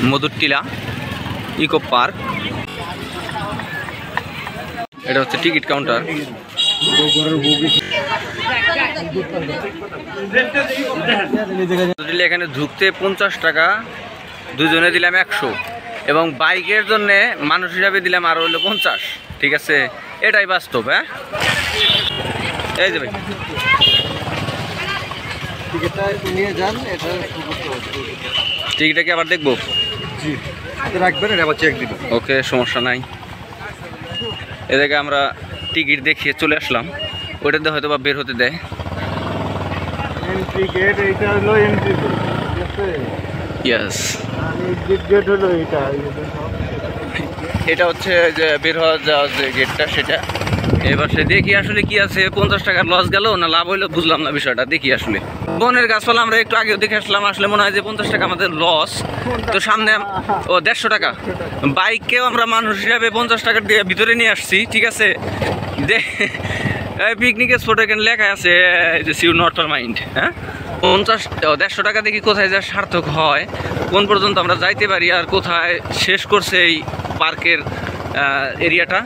মধুর টিলা eco park. এটা হচ্ছে টিকিট কাউন্টার। এখানে ঢুকতে 50 টাকা, দুজনে দিলাম 100 এবং বাইকের জন্য মানুষ হিসাবে দিলাম আরো হলো 50। ঠিক আছে, এটাই বাস্তব। হ্যাঁ, এই যে ভাই টিকিটটা কি আবার দেখবো? রাখবেন, এটা আবার চেক দিবেন। ওকে, সমস্যা নাই। এদিকে আমরা টিকিট দেখিয়ে চলে আসলাম, ওইটাতে হয়তো বা বের হতে দেয়। এন্ট্রি গেট, এইটা হলো এন্ট্রি গেট। ঠিক আছে, ইয়েস, আর এক্সিট গেট হলো এইটা। এটা হচ্ছে যে বের হওয়া যাওয়ার যে গেটটা, সেটা। এবার সে দেখি আসলে কি আছে, 50 টাকার লস গেল না লাভ হইলো বুঝলাম না বিষয়টা। দেখি আসলে বনের গাছপালা আমরা একটু আগেও দেখে আসলাম, আসলে মনে হয় যে 50 টাকা আমাদের লস। তো সামনে ও 150 টাকা, বাইককেও আমরা মানুষ হিসাবে 50 টাকা দিয়ে ভিতরে নিয়ে আসছি। ঠিক আছে, পিকনিকের স্পট এখানে লেখা আছে যে সিউ নট ফর মাইন্ড। হ্যাঁ, 150 টাকা দেখি কোথায় যা সার্থক হয়, কোন পর্যন্ত আমরা যাইতে পারি আর কোথায় শেষ করছে এই পার্কের এরিয়াটা,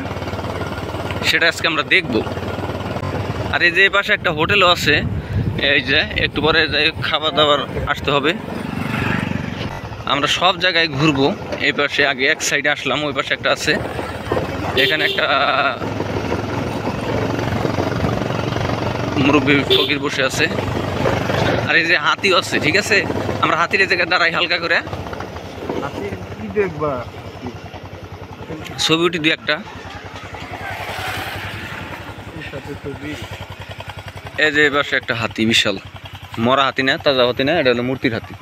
সেটা আজকে আমরা দেখব। আর এই যে পাশে একটা হোটেলও আছে, এই যে একটু পরে খাবার দাবার আসতে হবে। আমরা সব জায়গায় ঘুরবো। এই পাশে আগে এক সাইডে আসলাম, ওই পাশে একটা আছে, এখানে একটা মুরব্বী ফকির বসে আছে। আর এই যে হাতিও আছে। ঠিক আছে, আমরা হাতির এই জায়গায় দাঁড়াই হালকা করে, কি দেখবা, ছবি উঠি 2-1টা। এই যে পাশে একটা হাতি, বিশাল, মরা হাতি না, তাজা হাতি না, এটা হলো মূর্তির হাতি।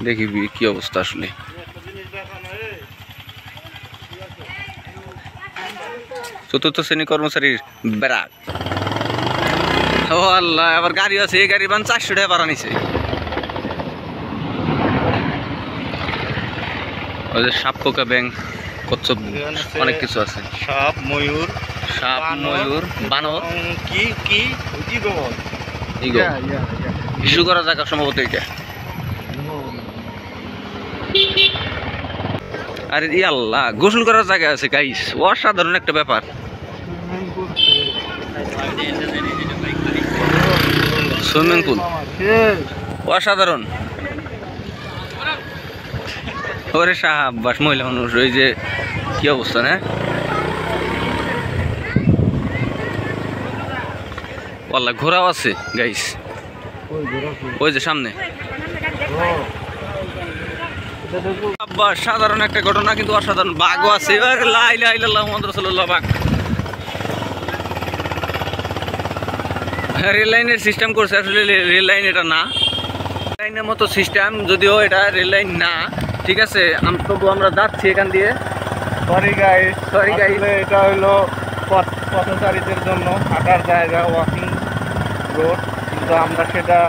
দেখি কি অবস্থা আসলে। চতুর্থ শ্রেণী কর্মচারীর ব্যারাক। ও আল্লাহ, আবার গাড়ি আছে, এই গাড়ি বান 400 টাকা ভাড়া নিছে। ওই যে সাপ, পোকা, ব্যাং, কচ্ছপ, অনেক কিছু আছে। সাপ, ময়ূর, বানর, কি কি ইগো ইস্যু করা জায়গা সম্ভবত এটা। আরে আল্লাহ, গোসল করার জায়গা আছে গাইস, অসাধারণ একটা ব্যাপার। সুইমিং পুল অসাধারণ। ওরে সাহাবাস, মহিলা মানুষ, ওই যে কি অবস্থা। হ্যাঁ, আল্লাহ, ঘোরাও আছে গাইস, ওই যে সামনে। সাধারণ একটা ঘটনা, কিন্তু অসাধারণ। বাঘও আছে, লা ইলাহা ইল্লাল্লাহ মুহাম্মাদুর রাসূলুল্লাহ। বাঘ, রেল লাইনের সিস্টেম করছে, আসলে রেল লাইন এটা না, লাইনের মতো সিস্টেম, যদিও এটা রেল লাইন না। ঠিক আছে, তবু আমরা যাচ্ছি এখান দিয়ে। সরি গাইস, এটা হলো পথচারীদের জন্য হাঁটার জায়গা, ওয়াকিং রোড, কিন্তু আমরা সেটা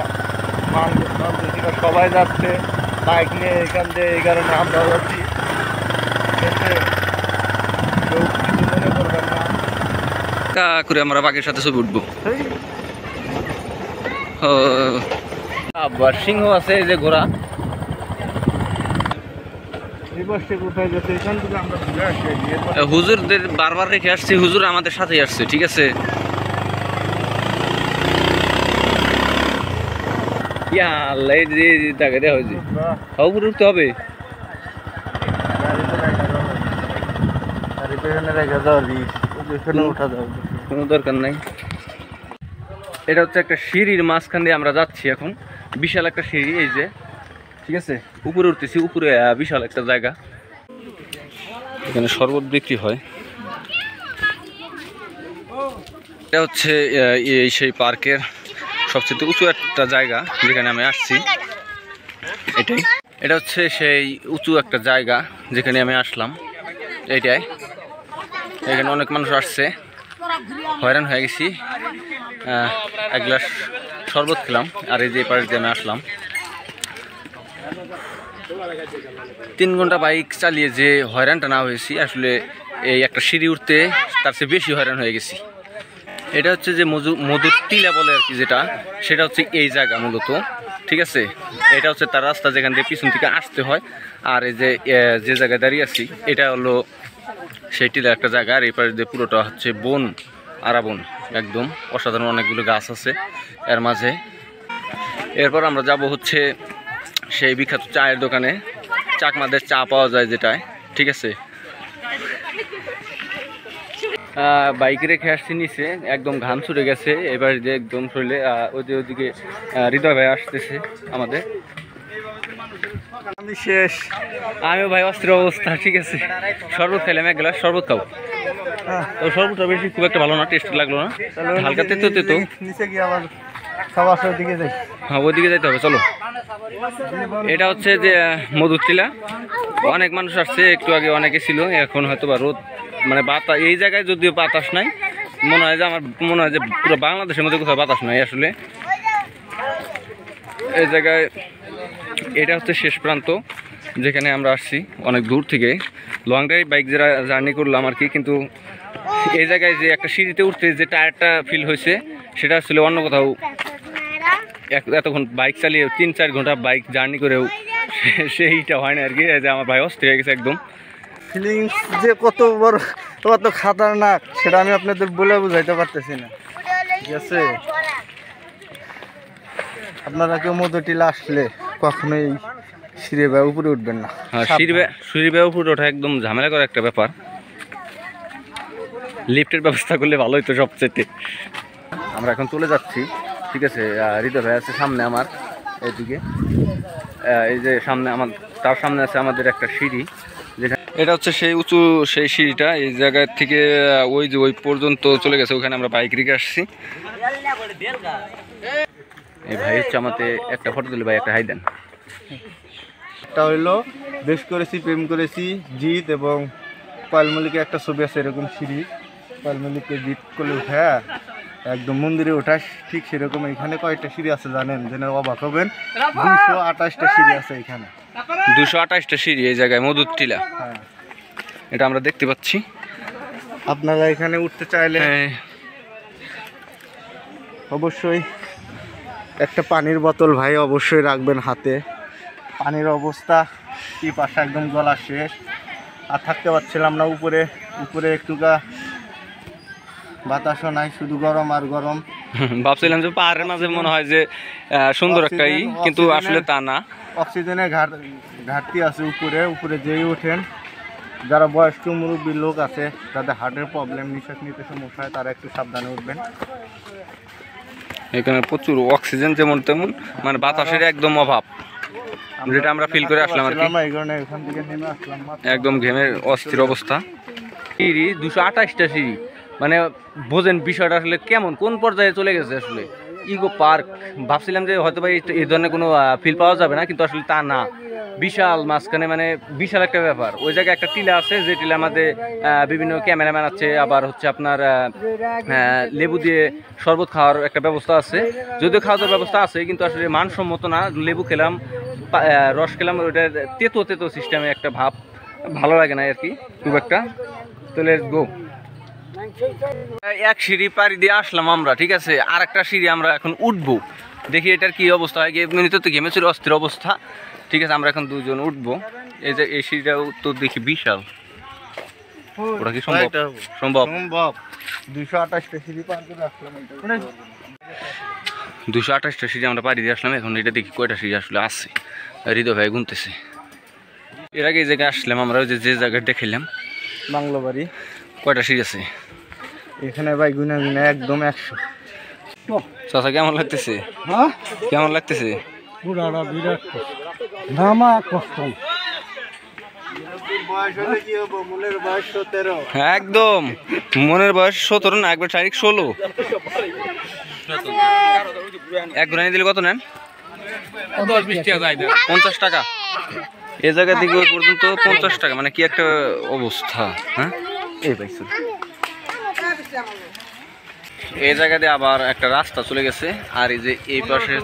সবাই যাচ্ছে বাইক নিয়ে এখান দিয়ে, এই কারণে আমরাও যাচ্ছি। মনে করবেন না করে আমরা বাঘের সাথে ছবি উঠবো। আবার সিংহ আছে, এই যে ঘোড়া। হুজুরদের বারবার রেখে আসছি, হুজুর আমাদের সাথেই আসছে। ঠিক আছে, উঠতে হবে। কোনো দরকার নাই। এটা হচ্ছে একটা সিঁড়ির মাঝখান দিয়ে আমরা যাচ্ছি এখন, বিশাল একটা সিঁড়ি। এই যে, ঠিক আছে, উপরে উঠতেছি, উপরে বিশাল একটা জায়গা, এখানে শরবত বিক্রি হয়। এটা হচ্ছে এই সেই পার্কের সবচেয়ে উঁচু একটা জায়গা যেখানে আমি আসছি। এটা হচ্ছে সেই উঁচু একটা জায়গা যেখানে আমি আসলাম। এইটাই, এখানে অনেক মানুষ আসছে, হয়রান হয়ে গেছি। এক গ্লাস শরবত খেলাম, আর এই যে পার্ক দিয়ে আমি আসলাম। 3 ঘন্টা বাইক চালিয়ে যে হয়রানটা না হয়েছি, আসলে এই একটা সিঁড়ি উঠতে তার চেয়ে বেশি হয়রান হয়ে গেছি। এটা হচ্ছে যে মধুর টিলা বলে আর কি, যেটা সেটা হচ্ছে এই জায়গা মূলত। ঠিক আছে, এটা হচ্ছে তার রাস্তা যেখান থেকে পিছন থেকে আসতে হয়। আর এই যে জায়গায় দাঁড়িয়ে আছি এটা হলো সেই টিলার একটা জায়গা। আর এই পাশে দিয়ে পুরোটা হচ্ছে বন, আরাবন, একদম অসাধারণ অনেকগুলো গাছ আছে এর মাঝে। এরপর আমরা যাব হচ্ছে সেই বিখ্যাত চায়ের দোকানে, চাকমাদের চা পাওয়া যায় যেটায়, ঠিক আছে। বাইক রেখে আসছি নিচে, একদম ঘাম ছুটে গেছে এবার যে একদম শরীরে। ওদিকে হৃদয় ভাই আসতেছে আমাদের। আমি শেষ, আমিও ভাই অস্থির অবস্থা, ঠিক আছে। শরবত খাইলাম, এক গ্লাস শরবত খাও। তো শরবতটা বেশি খুব একটা ভালো না, টেস্ট লাগলো না, হালকা তেতো তেতো। নিচে গিয়ে আবার সবার দিকে যাই। হ্যাঁ, ওইদিকে যাইতে হবে, চলো। এটা হচ্ছে যে মধুর টিলা, অনেক মানুষ আসছে, একটু আগে অনেকে ছিল, এখন হয়তো বা রোদ মানে বাতাস, এই জায়গায় যদিও বাতাস নাই, মনে হয় যে আমার মনে হয় যে পুরো বাংলাদেশের মধ্যে কোথাও বাতাস নাই আসলে এই জায়গায়। এটা হচ্ছে শেষ প্রান্ত যেখানে আমরা আসছি অনেক দূর থেকে, লং ড্রাইভ বাইক যারা জার্নি করলাম আর কি। কিন্তু এই জায়গায় যে একটা সিঁড়িতে উঠতে যে টায়ারটা ফিল হয়েছে সেটা আসলে অন্য কোথাও এতক্ষণ বাইক চালিয়ে 3-4 ঘন্টা বাইক জার্নি করেও সেইটা হয় না আর কি। যে আমার ভাই অস্থির হয়ে গেছে একদম। ফিলিংস যে কত বড়, কত খাতারনাক সেটা আমি আপনাদের বলে বুঝাইতে পারতেছি না, ঠিক আছে। আপনারা কেউ মধুটিলা আসলে কখনোই সিঁড়ি বেয়ে উপরে উঠবেন না। হ্যাঁ, সিঁড়ি বেয়ে উপরে ওঠা একদম ঝামেলা করা একটা ব্যাপার, লিফটের ব্যবস্থা করলে ভালো হতো সবচেয়ে। আমরা এখন চলে যাচ্ছি, ঠিক আছে। হৃদয় ভাই আছে সামনে আমার এদিকে, এই যে সামনে আমার, তার সামনে আছে আমাদের একটা সিঁড়ি, যেটা এটা হচ্ছে সেই উঁচু সেই সিঁড়িটা, এই জায়গা থেকে ওই যে ওই পর্যন্ত চলে গেছে, ওখানে আমরা বাইক রেখে আসছি। এই ভাই হচ্ছে আমাদের একটা ফটো তুলে, ভাই একটা হাই দেন। এটা হইলো বেশ করেছি প্রেম করেছি জিৎ এবং পায়েল মল্লিকের একটা ছবি আছে এরকম সিঁড়ি, পায়েল মল্লিককে জিৎ করলে উঠা একদম মন্দিরে ওঠাস, ঠিক সেরকম এখানে কয়েকটা সিঁড়ি আছে জানেন, জেনে অবাক হবেন। 228টা সিঁড়ি আছে এখানে, 228টা সিঁড়ি এই জায়গায় মধুর টিলা। হ্যাঁ, এটা আমরা দেখতে পাচ্ছি। আপনারা এখানে উঠতে চাইলে অবশ্যই একটা পানির বোতল ভাই অবশ্যই রাখবেন হাতে। পানির অবস্থা কি পাশে একদম গলা শেষ, আর থাকতে পারছিলাম না। উপরে উপরে একটুকা বাতাসও নাই, শুধু গরম আর গরম। ভাবছিলাম যে পাহাড়ের মাঝে মনে হয় যে সুন্দর একটা, কিন্তু আসলে তা না, অক্সিজেনের ঘাটতি আছে। উপরে উপরে যেই ওঠেন, যারা বয়স্ক মুরব্বী লোক আছে, যাদের হার্টের প্রবলেম, নিঃশ্বাস নিতে সমস্যা হয়, তারা একটু সাবধানে উঠবেন। এখানে প্রচুর অক্সিজেন যেমন তেমন, মানে বাতাসের একদম অভাব, যেটা আমরা ফিল করে আসলাম আর কি। এখান থেকে নেমে আসলাম, একদম ঘেমের অস্থির অবস্থা। সিঁড়ি 228টা সিঁড়ি, মানে বোঝেন বিষয়টা আসলে কেমন, কোন পর্যায়ে চলে গেছে আসলে। ইকো পার্ক ভাবছিলাম যে হয়তো বা এই ধরনের কোনো ফিল পাওয়া যাবে না, কিন্তু আসলে তা না, বিশাল মাঝখানে, মানে বিশাল একটা ব্যাপার। ওই জায়গায় একটা টিলা আছে, যে টিলার মধ্যে বিভিন্ন ক্যামেরাম্যান আছে, আবার হচ্ছে আপনার লেবু দিয়ে শরবত খাওয়ার একটা ব্যবস্থা আছে। যদিও খাওয়া দাওয়ার ব্যবস্থা আছে, কিন্তু আসলে মানসম্মত না। লেবু খেলাম, রস খেলাম, ওইটা তেতো তেতো সিস্টেমে একটা ভাব, ভালো লাগে না আর কি খুব একটা। তো লেটস গো। এক সিঁড়ি পাড়ি দিয়ে আসলাম আমরা, ঠিক আছে। আর একটা সিঁড়ি আমরা এখন উঠবো, দেখি এটার কি অবস্থা হয়। এমনিতে তো ঘেমে ছিল, অস্থির অবস্থা, ঠিক আছে। আমরা এখন দুজন উঠবো। এই যে এই সিঁড়িটাও তো দেখি বিশাল, ওটা কি সম্ভব? সম্ভব। 228টা সিঁড়ি পার করে আসলাম। 228টা সিঁড়ি আমরা পাড়ি দিয়ে আসলাম। এখন এটা দেখি কয়টা সিঁড়ি আসলে আছে, হৃদয় ভাই গুনতেছে। এর আগে এই জায়গায় আসলাম আমরা, ওই যে জায়গায় দেখাইলাম বাংলো বাড়ি। কয়টা সিঁড়ি আছে এখানে ভাই গুনা গুনা একদম 100। চাচা কেমন লাগতেছে? হ্যাঁ, কেমন লাগতেছে? পুরাটা বিরাট কষ্ট, নামা কষ্ট। বয়স হলে কি হবো, মনের বয়স 17। একদম মনের বয়স 17 না, একবার তারিখ 16। এক ঘুরানি দিলে কত নেন? 10-20 টাকা যাইবে, 50 টাকা। এই জায়গা থেকে ওই পর্যন্ত 50 টাকা, মানে কি একটা অবস্থা। হ্যাঁ, এই ভাই এই জায়গা দিয়ে আবার একটা রাস্তা চলে গেছে। আর এই যে এই পাশে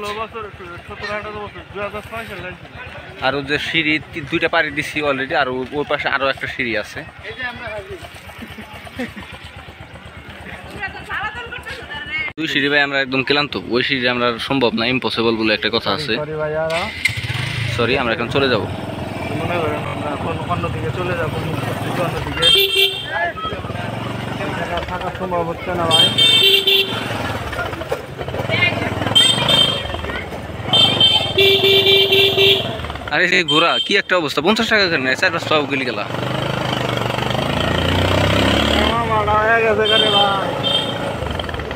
আর ওই যে সিঁড়ি 2টা পাড়ি দিছি অলরেডি, আর ওই পাশে আরো একটা সিঁড়ি আছে। দুই সিঁড়ি ভাই আমরা একদম ক্লান্ত, ওই সিঁড়ি আমরা সম্ভব না, ইম্পসিবল বলে একটা কথা আছে। সরি ভাইয়ারা, সরি, আমরা এখন চলে যাব। মনে করেন আমরা অন্যদিকে চলে যাবো, অন্যদিকে থাকার সম্ভব হচ্ছে না ভাই। আরে এই ঘোরা কি একটা অবস্থা, 50 টাকা করে নেয়, 4-5 টাকা গেলি গেলা।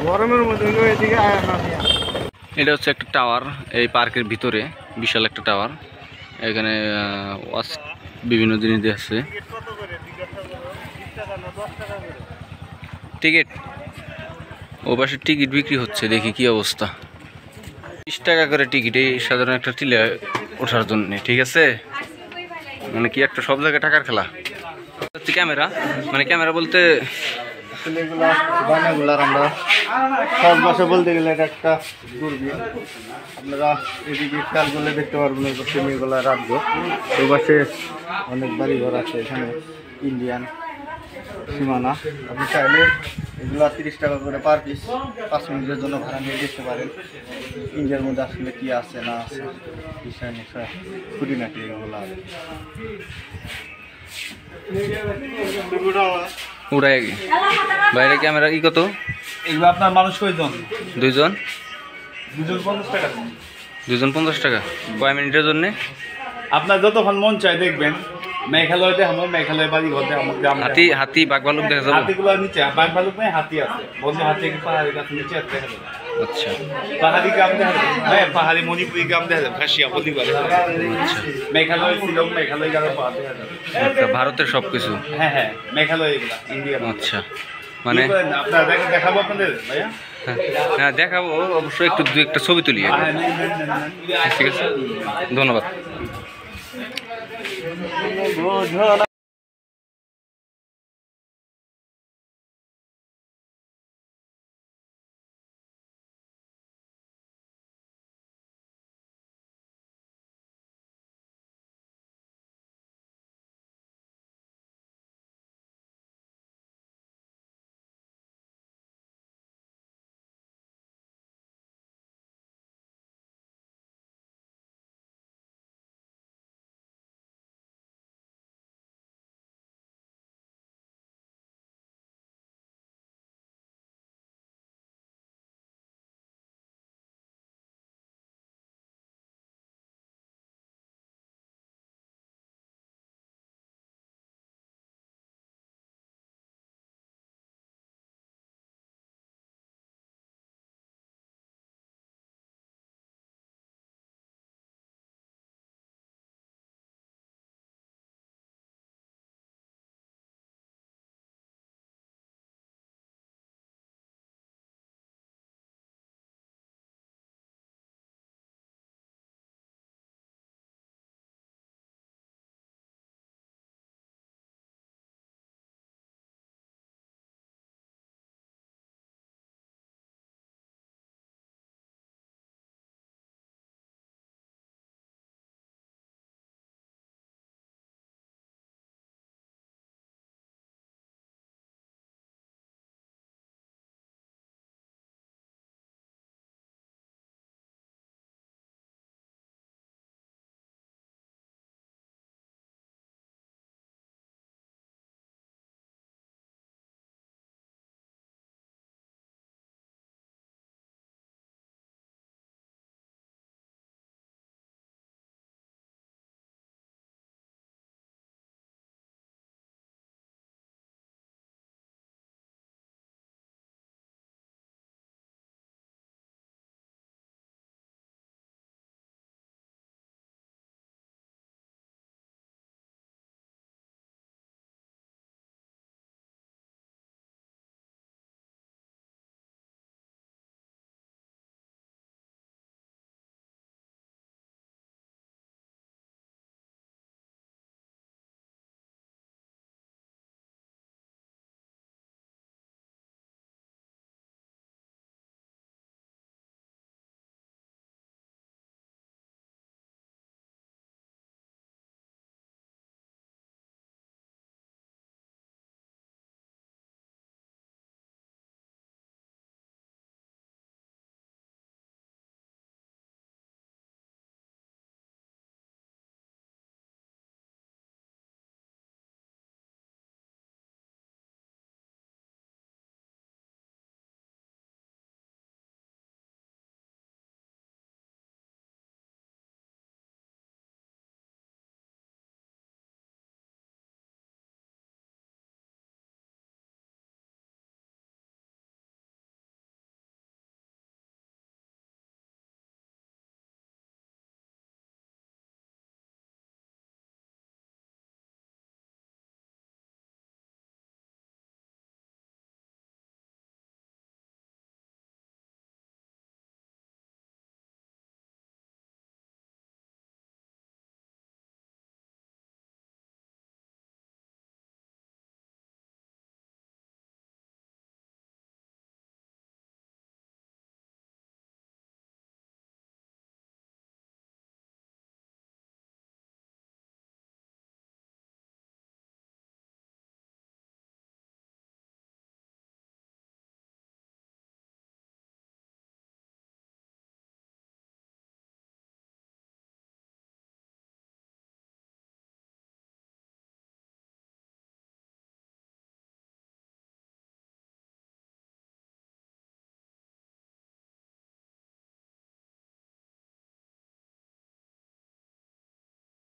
গরমের মধ্যে এদিকে আয় না। এটা হচ্ছে একটা টাওয়ার, এই পার্কের ভিতরে বিশাল একটা টাওয়ার। এখানে বিভিন্ন জিনিস দিয়ে আছে। টিকিট, ও পাশে টিকিট বিক্রি হচ্ছে, দেখি কি অবস্থা। 30 টাকা করে টিকিট এই সাধারণ একটা টিলে ওঠার জন্য, ঠিক আছে? মানে কি একটা সব জায়গায় টাকার খেলা হচ্ছে। ক্যামেরা, মানে ক্যামেরা বলতে এগুলা বানাগুলার আমরা সব বছর বলতে গেলে এটা একটা দূরবীন। আপনারা এদিকে খেয়াল করলে দেখতে পারবেন এগুলা রাখবো। ওই পাশে অনেক বাড়ি ঘর আছে, এখানে ইন্ডিয়ান সীমানা। আপনি চাইলে এগুলো 30 টাকা করে পার পিস 5 মিনিটের জন্য ভাড়া নিয়ে দেখতে পারেন। ইন্ডিয়ার মধ্যে আসলে কি আছে না আছে বিষয় নিশ্চয় খুঁটিনাটি এগুলো। উড়াই বাইরে ক্যামেরা কি কত? এগুলো আপনার মানুষ কয়জন? দুইজন। 50 টাকা। 50 টাকা কয় মিনিটের জন্য? আপনার যতক্ষণ মন চায় দেখবেন। মেঘালয় দেখাবো, মেঘালয় বাড়ি ঘর দেখাবো। হাতি, হাতি, বাঘ ভালুক দেখা যাবো? হাতিগুলো নিচে, বাঘ ভালুক নেই, হাতি আছে। বন্ধু হাতি পাহাড়ি গাছ নিচে আছে, দেখা যাবে। আচ্ছা, পাহাড়ি গ্রাম দেখা যাবে, হ্যাঁ পাহাড়ি মণিপুরি গ্রাম দেখা যাবে, খাসিয়া হলিবার। আচ্ছা, মেঘালয় শিলং, মেঘালয় গ্রামের পাহাড় দেখা যাবে। আচ্ছা, ভারতের সব কিছু। হ্যাঁ হ্যাঁ, মেঘালয় এগুলা ইন্ডিয়া। আচ্ছা, মানে আপনার দেখাবো আপনাদের ভাইয়া। হ্যাঁ দেখাবো, অবশ্যই একটু দু একটা ছবি তুলি। ঠিক আছে, ধন্যবাদ।